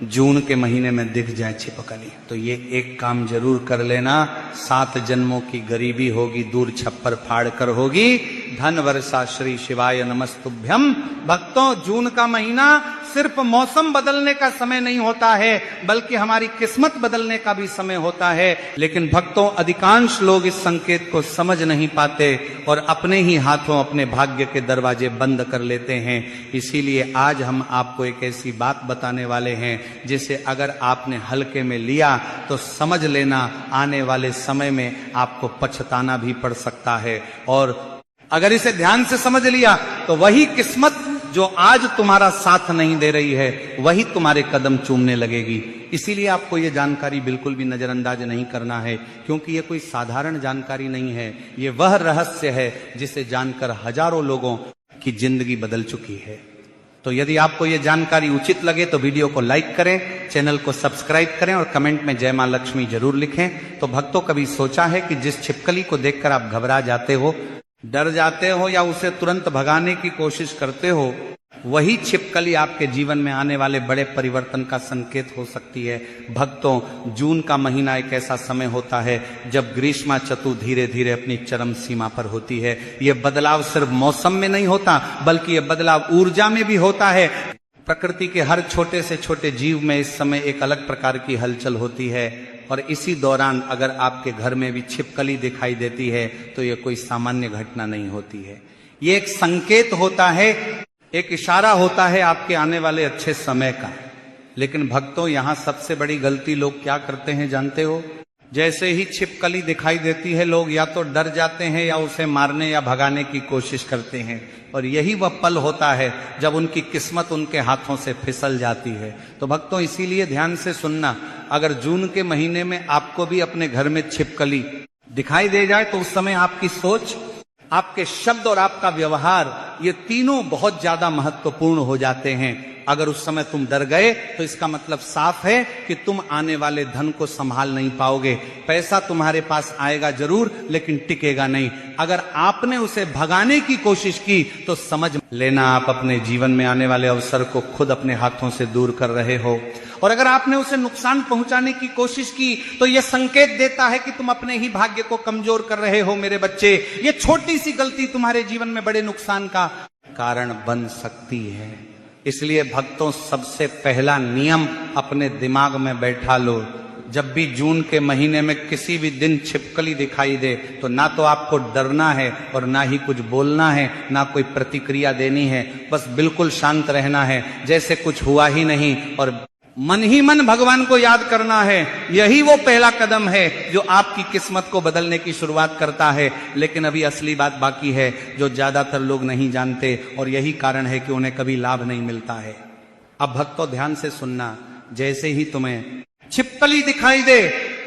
जून के महीने में दिख जाए छिपकली, तो ये एक काम जरूर कर लेना, 7 जन्मों की गरीबी होगी दूर, छप्पर फाड़ कर होगी, धन वर्षा श्री शिवाय नमस्तुभ्यम। भक्तों, जून का महीना सिर्फ मौसम बदलने का समय नहीं होता है, बल्कि हमारी किस्मत बदलने का भी समय होता है। लेकिन भक्तों, अधिकांश लोग इस संकेत को समझ नहीं पाते और अपने ही हाथों अपने भाग्य के दरवाजे बंद कर लेते हैं। इसीलिए आज हम आपको एक ऐसी बात बताने वाले हैं जिसे अगर आपने हल्के में लिया तो समझ लेना आने वाले समय में आपको पछताना भी पड़ सकता है, और अगर इसे ध्यान से समझ लिया तो वही किस्मत जो आज तुम्हारा साथ नहीं दे रही है वही तुम्हारे कदम चूमने लगेगी। इसीलिए आपको ये जानकारी बिल्कुल भी नजरअंदाज नहीं करना है, क्योंकि ये कोई साधारण जानकारी नहीं है, ये वह रहस्य है जिसे जानकर हजारों लोगों की जिंदगी बदल चुकी है। तो यदि आपको ये जानकारी उचित लगे तो वीडियो को लाइक करें, चैनल को सब्सक्राइब करें और कमेंट में जय मां लक्ष्मी जरूर लिखें। तो भक्तों, कभी सोचा है कि जिस छिपकली को देखकर आप घबरा जाते हो, डर जाते हो या उसे तुरंत भगाने की कोशिश करते हो, वही छिपकली आपके जीवन में आने वाले बड़े परिवर्तन का संकेत हो सकती है। भक्तों, जून का महीना एक ऐसा समय होता है जब ग्रीष्मा चतु धीरे धीरे अपनी चरम सीमा पर होती है। यह बदलाव सिर्फ मौसम में नहीं होता, बल्कि यह बदलाव ऊर्जा में भी होता है। प्रकृति के हर छोटे से छोटे जीव में इस समय एक अलग प्रकार की हलचल होती है, और इसी दौरान अगर आपके घर में भी छिपकली दिखाई देती है तो यह कोई सामान्य घटना नहीं होती है। ये एक संकेत होता है, एक इशारा होता है आपके आने वाले अच्छे समय का। लेकिन भक्तों, यहां सबसे बड़ी गलती लोग क्या करते हैं जानते हो? जैसे ही छिपकली दिखाई देती है, लोग या तो डर जाते हैं या उसे मारने या भगाने की कोशिश करते हैं, और यही वह पल होता है जब उनकी किस्मत उनके हाथों से फिसल जाती है। तो भक्तों, इसीलिए ध्यान से सुनना, अगर जून के महीने में आपको भी अपने घर में छिपकली दिखाई दे जाए तो उस समय आपकी सोच, आपके शब्द और आपका व्यवहार, ये तीनों बहुत ज्यादा महत्वपूर्ण हो जाते हैं। अगर उस समय तुम डर गए तो इसका मतलब साफ है कि तुम आने वाले धन को संभाल नहीं पाओगे। पैसा तुम्हारे पास आएगा जरूर, लेकिन टिकेगा नहीं। अगर आपने उसे भगाने की कोशिश की तो समझ लेना आप अपने जीवन में आने वाले अवसर को खुद अपने हाथों से दूर कर रहे हो। और अगर आपने उसे नुकसान पहुंचाने की कोशिश की तो यह संकेत देता है कि तुम अपने ही भाग्य को कमजोर कर रहे हो मेरे बच्चे। ये छोटी सी गलती तुम्हारे जीवन में बड़े नुकसान का कारण बन सकती है। इसलिए भक्तों, सबसे पहला नियम अपने दिमाग में बैठा लो, जब भी जून के महीने में किसी भी दिन छिपकली दिखाई दे तो ना तो आपको डरना है और ना ही कुछ बोलना है, ना कोई प्रतिक्रिया देनी है। बस बिल्कुल शांत रहना है, जैसे कुछ हुआ ही नहीं, और मन ही मन भगवान को याद करना है। यही वो पहला कदम है जो आपकी किस्मत को बदलने की शुरुआत करता है। लेकिन अभी असली बात बाकी है जो ज्यादातर लोग नहीं जानते, और यही कारण है कि उन्हें कभी लाभ नहीं मिलता है। अब भक्तों, ध्यान से सुनना, जैसे ही तुम्हें छिपकली दिखाई दे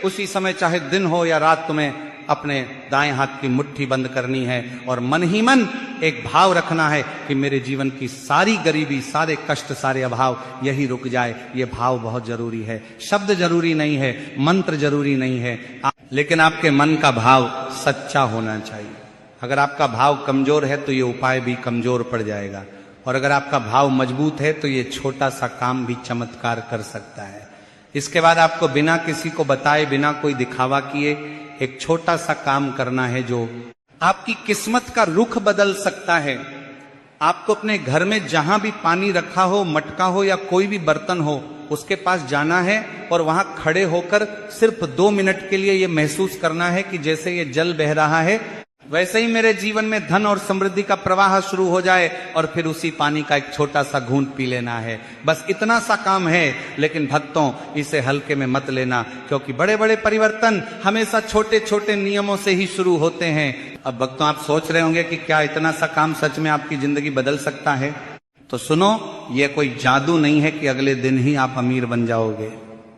उसी समय, चाहे दिन हो या रात, तुम्हें अपने दाएं हाथ की मुट्ठी बंद करनी है और मन ही मन एक भाव रखना है कि मेरे जीवन की सारी गरीबी, सारे कष्ट, सारे अभाव यही रुक जाए। ये भाव बहुत जरूरी है। शब्द जरूरी नहीं है, मंत्र जरूरी नहीं है, लेकिन आपके मन का भाव सच्चा होना चाहिए। अगर आपका भाव कमजोर है तो ये उपाय भी कमजोर पड़ जाएगा, और अगर आपका भाव मजबूत है तो ये छोटा सा काम भी चमत्कार कर सकता है। इसके बाद आपको बिना किसी को बताए, बिना कोई दिखावा किए एक छोटा सा काम करना है जो आपकी किस्मत का रुख बदल सकता है। आपको अपने घर में जहां भी पानी रखा हो, मटका हो या कोई भी बर्तन हो, उसके पास जाना है और वहां खड़े होकर सिर्फ 2 मिनट के लिए ये महसूस करना है कि जैसे ये जल बह रहा है वैसे ही मेरे जीवन में धन और समृद्धि का प्रवाह शुरू हो जाए, और फिर उसी पानी का एक छोटा सा घूंट पी लेना है। बस इतना सा काम है। लेकिन भक्तों, इसे हल्के में मत लेना, क्योंकि बड़े बड़े परिवर्तन हमेशा छोटे छोटे नियमों से ही शुरू होते हैं। अब भक्तों, आप सोच रहे होंगे कि क्या इतना सा काम सच में आपकी जिंदगी बदल सकता है? तो सुनो, ये कोई जादू नहीं है कि अगले दिन ही आप अमीर बन जाओगे।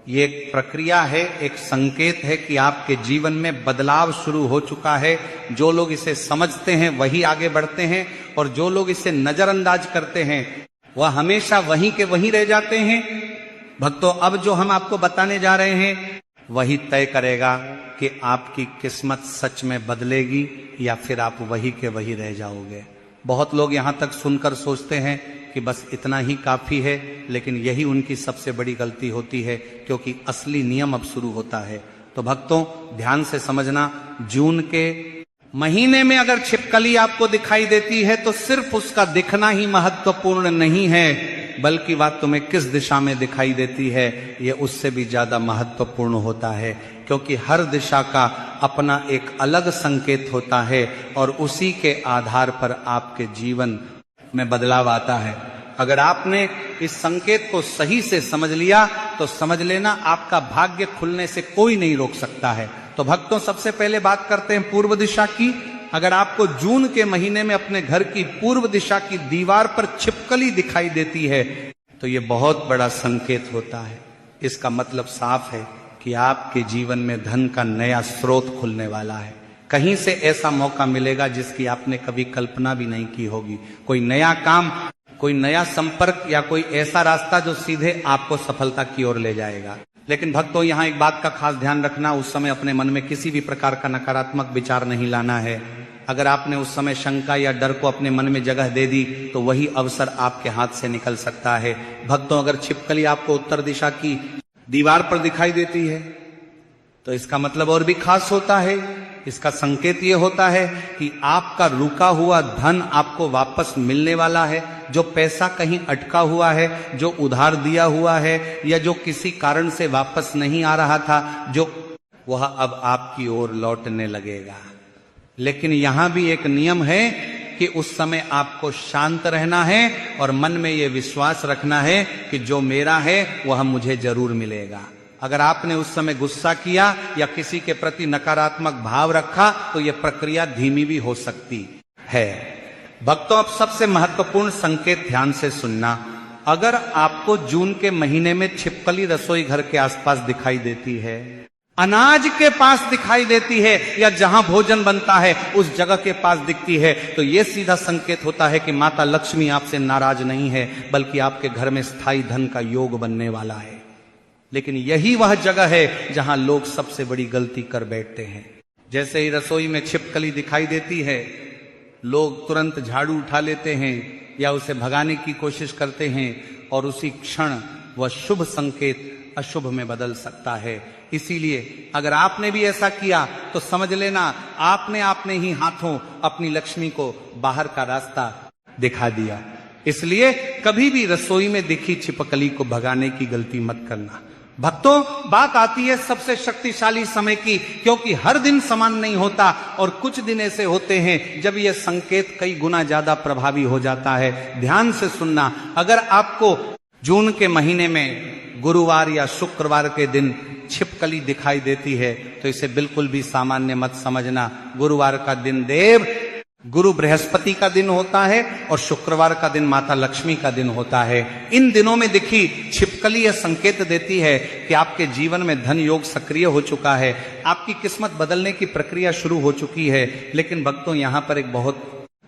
ये एक प्रक्रिया है, एक संकेत है कि आपके जीवन में बदलाव शुरू हो चुका है। जो लोग इसे समझते हैं वही आगे बढ़ते हैं, और जो लोग इसे नजरअंदाज करते हैं वह हमेशा वहीं के वहीं रह जाते हैं। भक्तों, अब जो हम आपको बताने जा रहे हैं वही तय करेगा कि आपकी किस्मत सच में बदलेगी या फिर आप वही के वही रह जाओगे। बहुत लोग यहां तक सुनकर सोचते हैं कि बस इतना ही काफी है, लेकिन यही उनकी सबसे बड़ी गलती होती है, क्योंकि असली नियम अब शुरू होता है। तो भक्तों ध्यान से समझना, जून के महीने में अगर छिपकली आपको दिखाई देती है तो सिर्फ उसका दिखना ही महत्वपूर्ण नहीं है, बल्कि वह तुम्हें किस दिशा में दिखाई देती है यह उससे भी ज्यादा महत्वपूर्ण होता है, क्योंकि हर दिशा का अपना एक अलग संकेत होता है और उसी के आधार पर आपके जीवन में बदलाव आता है। अगर आपने इस संकेत को सही से समझ लिया तो समझ लेना आपका भाग्य खुलने से कोई नहीं रोक सकता है। तो भक्तों सबसे पहले बात करते हैं पूर्व दिशा की। अगर आपको जून के महीने में अपने घर की पूर्व दिशा की दीवार पर छिपकली दिखाई देती है तो यह बहुत बड़ा संकेत होता है। इसका मतलब साफ है कि आपके जीवन में धन का नया स्रोत खुलने वाला है। कहीं से ऐसा मौका मिलेगा जिसकी आपने कभी कल्पना भी नहीं की होगी। कोई नया काम, कोई नया संपर्क या कोई ऐसा रास्ता जो सीधे आपको सफलता की ओर ले जाएगा। लेकिन भक्तों यहाँ एक बात का खास ध्यान रखना, उस समय अपने मन में किसी भी प्रकार का नकारात्मक विचार नहीं लाना है। अगर आपने उस समय शंका या डर को अपने मन में जगह दे दी तो वही अवसर आपके हाथ से निकल सकता है। भक्तों अगर छिपकली आपको उत्तर दिशा की दीवार पर दिखाई देती है तो इसका मतलब और भी खास होता है। इसका संकेत ये होता है कि आपका रुका हुआ धन आपको वापस मिलने वाला है। जो पैसा कहीं अटका हुआ है, जो उधार दिया हुआ है या जो किसी कारण से वापस नहीं आ रहा था, जो वह अब आपकी ओर लौटने लगेगा। लेकिन यहां भी एक नियम है कि उस समय आपको शांत रहना है और मन में यह विश्वास रखना है कि जो मेरा है वह मुझे जरूर मिलेगा। अगर आपने उस समय गुस्सा किया या किसी के प्रति नकारात्मक भाव रखा तो यह प्रक्रिया धीमी भी हो सकती है। भक्तों अब सबसे महत्वपूर्ण संकेत ध्यान से सुनना। अगर आपको जून के महीने में छिपकली रसोई घर के आसपास दिखाई देती है, अनाज के पास दिखाई देती है या जहां भोजन बनता है उस जगह के पास दिखती है, तो यह सीधा संकेत होता है कि माता लक्ष्मी आपसे नाराज नहीं है, बल्कि आपके घर में स्थायी धन का योग बनने वाला है। लेकिन यही वह जगह है जहां लोग सबसे बड़ी गलती कर बैठते हैं। जैसे ही रसोई में छिपकली दिखाई देती है, लोग तुरंत झाड़ू उठा लेते हैं या उसे भगाने की कोशिश करते हैं और उसी क्षण वह शुभ संकेत अशुभ में बदल सकता है। इसीलिए अगर आपने भी ऐसा किया तो समझ लेना आपने ही हाथों अपनी लक्ष्मी को बाहर का रास्ता दिखा दिया। इसलिए कभी भी रसोई में दिखी छिपकली को भगाने की गलती मत करना। भक्तों बात आती है सबसे शक्तिशाली समय की, क्योंकि हर दिन समान नहीं होता और कुछ दिन ऐसे होते हैं जब यह संकेत कई गुना ज्यादा प्रभावी हो जाता है। ध्यान से सुनना, अगर आपको जून के महीने में गुरुवार या शुक्रवार के दिन छिपकली दिखाई देती है तो इसे बिल्कुल भी सामान्य मत समझना। गुरुवार का दिन देव गुरु बृहस्पति का दिन होता है और शुक्रवार का दिन माता लक्ष्मी का दिन होता है। इन दिनों में दिखी छिपकली यह संकेत देती है कि आपके जीवन में धन योग सक्रिय हो चुका है, आपकी किस्मत बदलने की प्रक्रिया शुरू हो चुकी है। लेकिन भक्तों यहां पर एक बहुत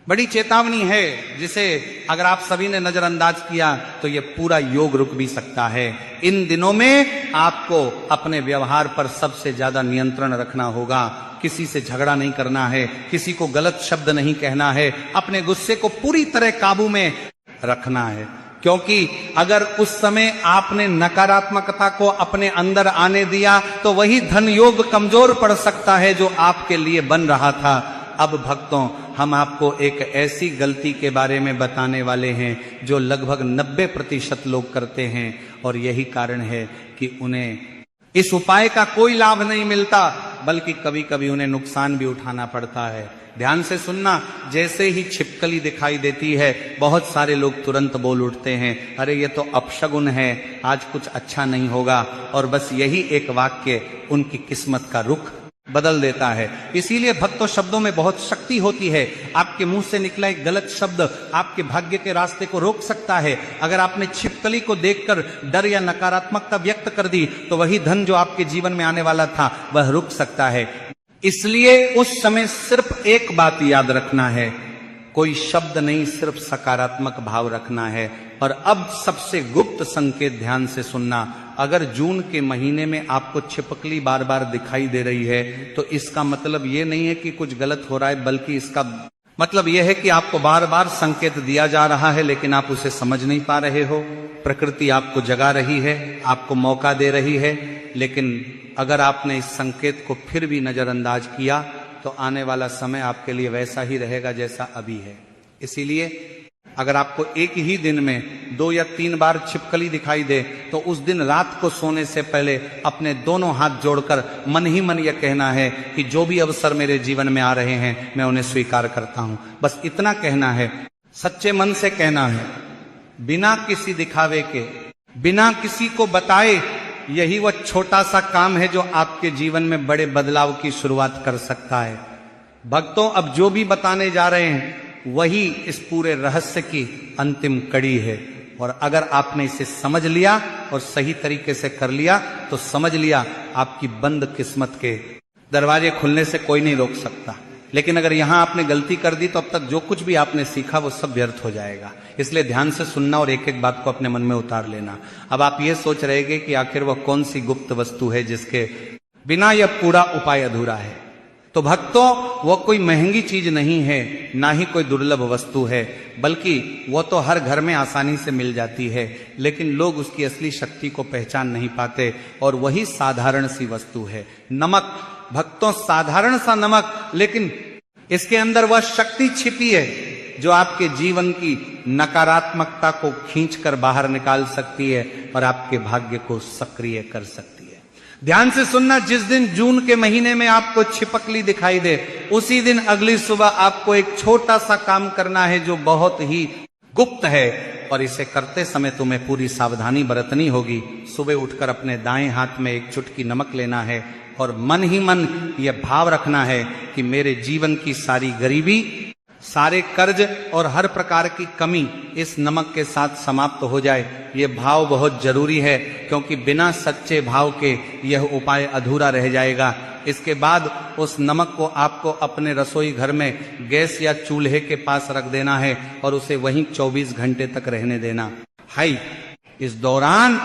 बड़ी चेतावनी है, जिसे अगर आप सभी ने नजरअंदाज किया तो यह पूरा योग रुक भी सकता है। इन दिनों में आपको अपने व्यवहार पर सबसे ज्यादा नियंत्रण रखना होगा। किसी से झगड़ा नहीं करना है, किसी को गलत शब्द नहीं कहना है, अपने गुस्से को पूरी तरह काबू में रखना है। क्योंकि अगर उस समय आपने नकारात्मकता को अपने अंदर आने दिया तो वही धन योग कमजोर पड़ सकता है जो आपके लिए बन रहा था। अब भक्तों हम आपको एक ऐसी गलती के बारे में बताने वाले हैं जो लगभग 90% लोग करते हैं, और यही कारण है कि उन्हें इस उपाय का कोई लाभ नहीं मिलता, बल्कि कभी कभी उन्हें नुकसान भी उठाना पड़ता है। ध्यान से सुनना, जैसे ही छिपकली दिखाई देती है बहुत सारे लोग तुरंत बोल उठते हैं, अरे ये तो अपशगुन है, आज कुछ अच्छा नहीं होगा, और बस यही एक वाक्य उनकी किस्मत का रुख बदल देता है। इसीलिए भक्तों शब्दों में बहुत शक्ति होती है। आपके मुंह से निकला एक गलत शब्द आपके भाग्य के रास्ते को रोक सकता है। अगर आपने छिपकली को देखकर डर या नकारात्मकता व्यक्त कर दी तो वही धन जो आपके जीवन में आने वाला था वह रुक सकता है। इसलिए उस समय सिर्फ एक बात याद रखना है, कोई शब्द नहीं, सिर्फ सकारात्मक भाव रखना है। और अब सबसे गुप्त संकेत ध्यान से सुनना, अगर जून के महीने में आपको छिपकली बार बार दिखाई दे रही है तो इसका मतलब ये नहीं है कि कुछ गलत हो रहा है, बल्कि इसका मतलब यह है कि आपको बार बार संकेत दिया जा रहा है, लेकिन आप उसे समझ नहीं पा रहे हो। प्रकृति आपको जगा रही है, आपको मौका दे रही है, लेकिन अगर आपने इस संकेत को फिर भी नजरअंदाज किया तो आने वाला समय आपके लिए वैसा ही रहेगा जैसा अभी है। इसीलिए अगर आपको एक ही दिन में 2 या 3 बार छिपकली दिखाई दे तो उस दिन रात को सोने से पहले अपने दोनों हाथ जोड़कर मन ही मन यह कहना है कि जो भी अवसर मेरे जीवन में आ रहे हैं मैं उन्हें स्वीकार करता हूं। बस इतना कहना है, सच्चे मन से कहना है, बिना किसी दिखावे के, बिना किसी को बताए। यही वह छोटा सा काम है जो आपके जीवन में बड़े बदलाव की शुरुआत कर सकता है। भक्तों, अब जो भी बताने जा रहे हैं वही इस पूरे रहस्य की अंतिम कड़ी है। और अगर आपने इसे समझ लिया और सही तरीके से कर लिया तो समझ लिया आपकी बंद किस्मत के दरवाजे खुलने से कोई नहीं रोक सकता। लेकिन अगर यहां आपने गलती कर दी तो अब तक जो कुछ भी आपने सीखा वो सब व्यर्थ हो जाएगा। इसलिए ध्यान से सुनना और एक एक बात को अपने मन में उतार लेना। अब आप ये सोच रहेंगे कि आखिर वह कौन सी गुप्त वस्तु है जिसके बिना यह पूरा उपाय अधूरा है। तो भक्तों, वो कोई महंगी चीज नहीं है, ना ही कोई दुर्लभ वस्तु है, बल्कि वो तो हर घर में आसानी से मिल जाती है, लेकिन लोग उसकी असली शक्ति को पहचान नहीं पाते। और वही साधारण सी वस्तु है नमक। भक्तों, साधारण सा नमक, लेकिन इसके अंदर वह शक्ति छिपी है जो आपके जीवन की नकारात्मकता को खींचकर बाहर निकाल सकती है और आपके भाग्य को सक्रिय कर सकती है। ध्यान से सुनना, जिस दिन जून के महीने में आपको छिपकली दिखाई दे उसी दिन अगली सुबह आपको एक छोटा सा काम करना है जो बहुत ही गुप्त है, और इसे करते समय तुम्हें पूरी सावधानी बरतनी होगी। सुबह उठकर अपने दाएं हाथ में एक चुटकी नमक लेना है और मन ही मन यह भाव रखना है कि मेरे जीवन की सारी गरीबी, सारे कर्ज और हर प्रकार की कमी इस नमक के साथ समाप्त हो जाए। ये भाव बहुत जरूरी है, क्योंकि बिना सच्चे भाव के यह उपाय अधूरा रह जाएगा। इसके बाद उस नमक को आपको अपने रसोई घर में गैस या चूल्हे के पास रख देना है और उसे वहीं 24 घंटे तक रहने देना है। इस दौरान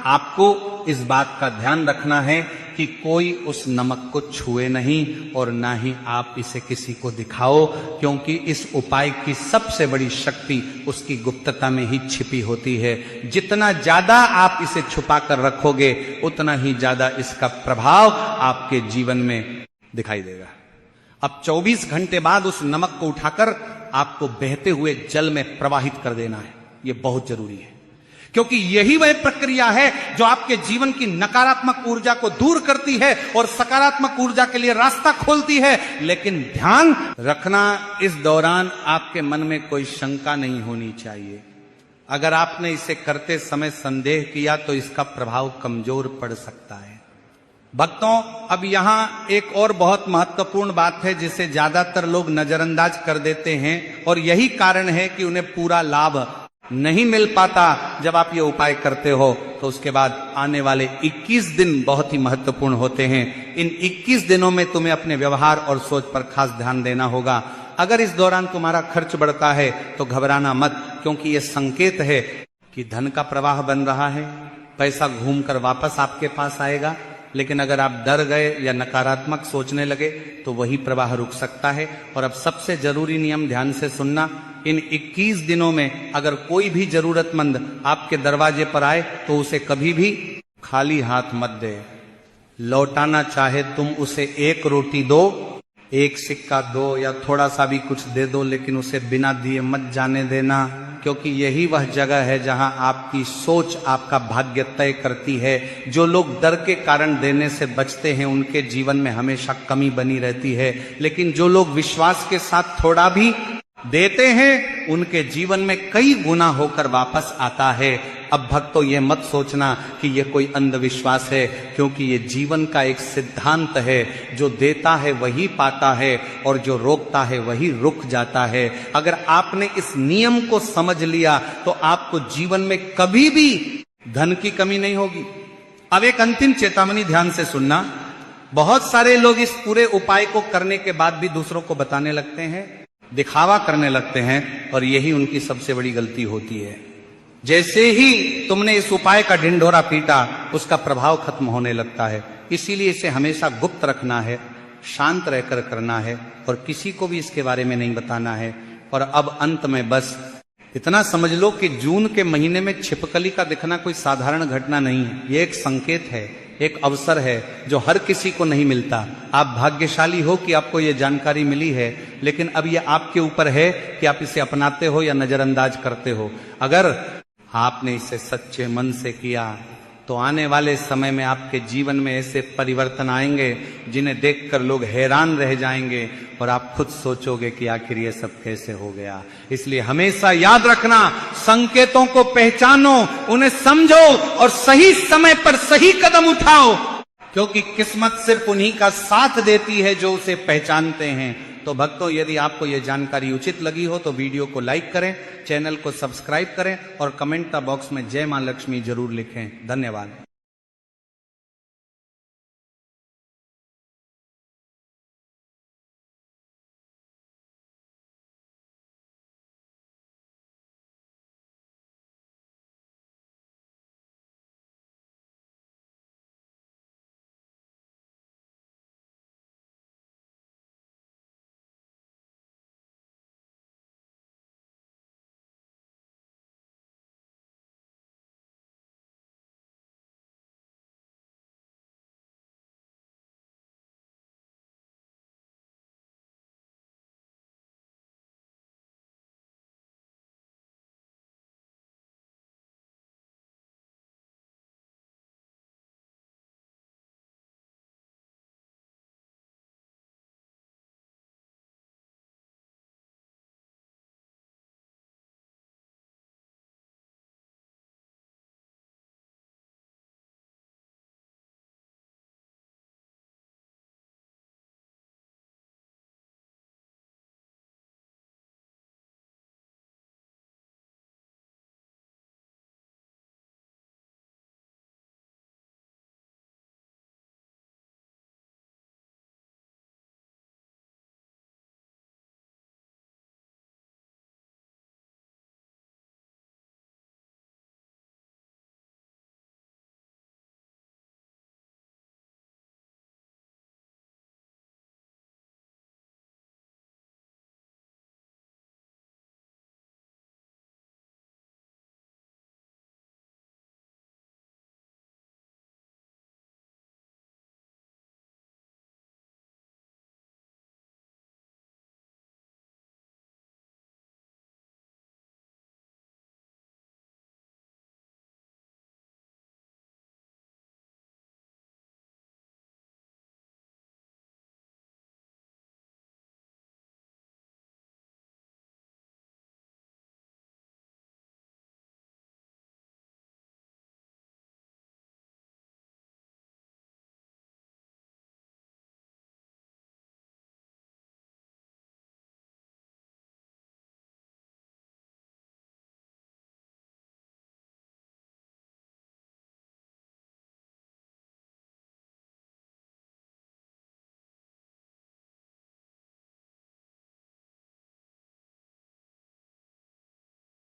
आपको इस बात का ध्यान रखना है कि कोई उस नमक को छुए नहीं और ना ही आप इसे किसी को दिखाओ, क्योंकि इस उपाय की सबसे बड़ी शक्ति उसकी गुप्तता में ही छिपी होती है। जितना ज्यादा आप इसे छुपा कर रखोगे उतना ही ज्यादा इसका प्रभाव आपके जीवन में दिखाई देगा। अब 24 घंटे बाद उस नमक को उठाकर आपको बहते हुए जल में प्रवाहित कर देना है। यह बहुत जरूरी है, क्योंकि यही वह प्रक्रिया है जो आपके जीवन की नकारात्मक ऊर्जा को दूर करती है और सकारात्मक ऊर्जा के लिए रास्ता खोलती है। लेकिन ध्यान रखना, इस दौरान आपके मन में कोई शंका नहीं होनी चाहिए। अगर आपने इसे करते समय संदेह किया तो इसका प्रभाव कमजोर पड़ सकता है। भक्तों, अब यहां एक और बहुत महत्वपूर्ण बात है जिसे ज्यादातर लोग नजरअंदाज कर देते हैं, और यही कारण है कि उन्हें पूरा लाभ नहीं मिल पाता। जब आप ये उपाय करते हो तो उसके बाद आने वाले 21 दिन बहुत ही महत्वपूर्ण होते हैं। इन 21 दिनों में तुम्हें अपने व्यवहार और सोच पर खास ध्यान देना होगा। अगर इस दौरान तुम्हारा खर्च बढ़ता है तो घबराना मत, क्योंकि ये संकेत है कि धन का प्रवाह बन रहा है, पैसा घूमकर वापस आपके पास आएगा। लेकिन अगर आप डर गए या नकारात्मक सोचने लगे तो वही प्रवाह रुक सकता है। और अब सबसे जरूरी नियम ध्यान से सुनना, इन 21 दिनों में अगर कोई भी जरूरतमंद आपके दरवाजे पर आए तो उसे कभी भी खाली हाथ मत दे। लौटाना चाहे तुम उसे 1 रोटी दो, 1 सिक्का दो या थोड़ा सा भी कुछ दे दो, लेकिन उसे बिना दिए मत जाने देना, क्योंकि यही वह जगह है जहां आपकी सोच आपका भाग्य तय करती है। जो लोग डर के कारण देने से बचते हैं उनके जीवन में हमेशा कमी बनी रहती है, लेकिन जो लोग विश्वास के साथ थोड़ा भी देते हैं उनके जीवन में कई गुना होकर वापस आता है। अब भक्तों, ये मत सोचना कि यह कोई अंधविश्वास है, क्योंकि ये जीवन का एक सिद्धांत है। जो देता है वही पाता है और जो रोकता है वही रुक जाता है। अगर आपने इस नियम को समझ लिया तो आपको जीवन में कभी भी धन की कमी नहीं होगी। अब एक अंतिम चेतावनी ध्यान से सुनना, बहुत सारे लोग इस पूरे उपाय को करने के बाद भी दूसरों को बताने लगते हैं, दिखावा करने लगते हैं, और यही उनकी सबसे बड़ी गलती होती है। जैसे ही तुमने इस उपाय का ढिंढोरा पीटा उसका प्रभाव खत्म होने लगता है। इसीलिए इसे हमेशा गुप्त रखना है। शांत रहकर करना है और किसी को भी इसके बारे में नहीं बताना है। और अब अंत में बस इतना समझ लो कि जून के महीने में छिपकली का दिखना कोई साधारण घटना नहीं है। ये एक संकेत है, एक अवसर है जो हर किसी को नहीं मिलता। आप भाग्यशाली हो कि आपको ये जानकारी मिली है, लेकिन अब ये आपके ऊपर है कि आप इसे अपनाते हो या नजरअंदाज करते हो। अगर आपने इसे सच्चे मन से किया तो आने वाले समय में आपके जीवन में ऐसे परिवर्तन आएंगे जिन्हें देखकर लोग हैरान रह जाएंगे और आप खुद सोचोगे कि आखिर ये सब कैसे हो गया। इसलिए हमेशा याद रखना, संकेतों को पहचानो, उन्हें समझो और सही समय पर सही कदम उठाओ, क्योंकि किस्मत सिर्फ उन्हीं का साथ देती है जो उसे पहचानते हैं। तो भक्तों, यदि आपको यह जानकारी उचित लगी हो तो वीडियो को लाइक करें, चैनल को सब्सक्राइब करें और कमेंट बॉक्स में जय मां लक्ष्मी जरूर लिखें। धन्यवाद।